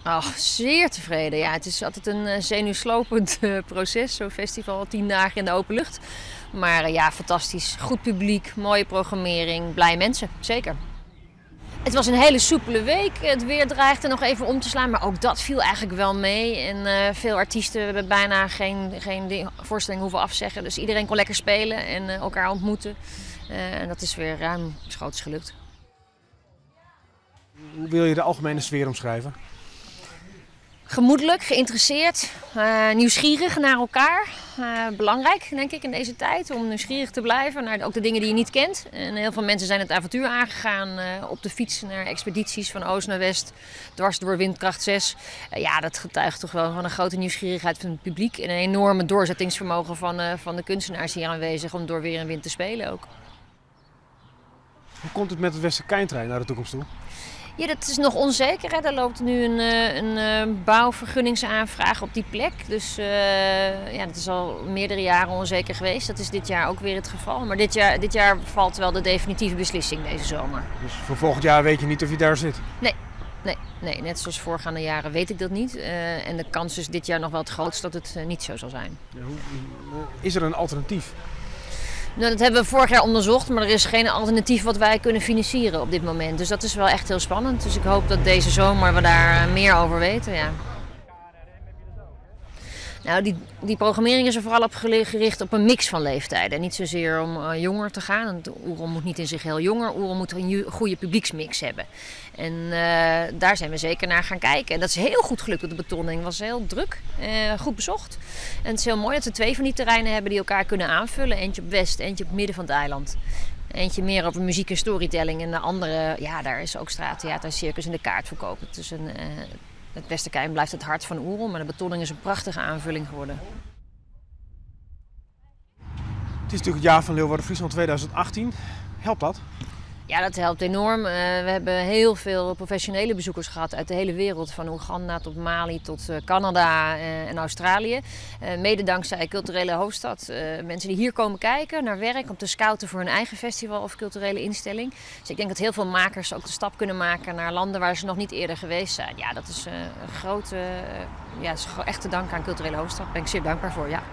Oh, zeer tevreden. Ja, het is altijd een zenuwslopend proces, zo'n festival, 10 dagen in de open lucht. Maar ja, fantastisch. Goed publiek, mooie programmering, blij mensen, zeker. Het was een hele soepele week. Het weer dreigde nog even om te slaan, maar ook dat viel eigenlijk wel mee. En veel artiesten hebben bijna geen voorstelling hoeven afzeggen. Dus iedereen kon lekker spelen en elkaar ontmoeten. En dat is weer ruimschoots gelukt. Hoe wil je de algemene sfeer omschrijven? Gemoedelijk, geïnteresseerd, nieuwsgierig naar elkaar. Belangrijk, denk ik, in deze tijd om nieuwsgierig te blijven naar ook de dingen die je niet kent. En heel veel mensen zijn het avontuur aangegaan op de fiets naar expedities van oost naar west, dwars door windkracht 6. Ja, dat getuigt toch wel van een grote nieuwsgierigheid van het publiek en een enorme doorzettingsvermogen van de kunstenaars hier aanwezig om door weer en wind te spelen ook. Hoe komt het met het Westerkijntrein naar de toekomst toe? Ja, dat is nog onzeker. Hè. Er loopt nu een bouwvergunningsaanvraag op die plek. Dus ja, dat is al meerdere jaren onzeker geweest. Dat is dit jaar ook weer het geval. Maar dit jaar valt wel de definitieve beslissing deze zomer. Dus voor volgend jaar weet je niet of je daar zit? Nee, net zoals voorgaande jaren weet ik dat niet. En de kans is dit jaar nog wel het grootst dat het niet zo zal zijn. Ja, is er een alternatief? Nou, dat hebben we vorig jaar onderzocht, maar er is geen alternatief wat wij kunnen financieren op dit moment. Dus dat is wel echt heel spannend. Dus ik hoop dat deze zomer we daar meer over weten. Ja. Nou, die programmering is er vooral op gericht op een mix van leeftijden. Niet zozeer om jonger te gaan. Want Oerol moet niet in zich heel jonger. Oerol moet een goede publieksmix hebben. En daar zijn we zeker naar gaan kijken. En dat is heel goed gelukt. De betonning was heel druk. Goed bezocht. En het is heel mooi dat we 2 van die terreinen hebben die elkaar kunnen aanvullen. Eentje op west, eentje op het midden van het eiland. Eentje meer over muziek en storytelling. En de andere, ja, daar is ook straattheater, circus en de kaartverkoop. Dus het Westerkijn blijft het hart van Oerol, maar de betonning is een prachtige aanvulling geworden. Het is natuurlijk het jaar van Leeuwarden-Friesland 2018. Helpt dat? Ja, dat helpt enorm. We hebben heel veel professionele bezoekers gehad uit de hele wereld. Van Oeganda tot Mali tot Canada en Australië. Mede dankzij Culturele Hoofdstad. Mensen die hier komen kijken naar werk om te scouten voor hun eigen festival of culturele instelling. Dus ik denk dat heel veel makers ook de stap kunnen maken naar landen waar ze nog niet eerder geweest zijn. Ja, dat is een grote, ja, is echt te danken aan Culturele Hoofdstad. Daar ben ik zeer dankbaar voor, ja.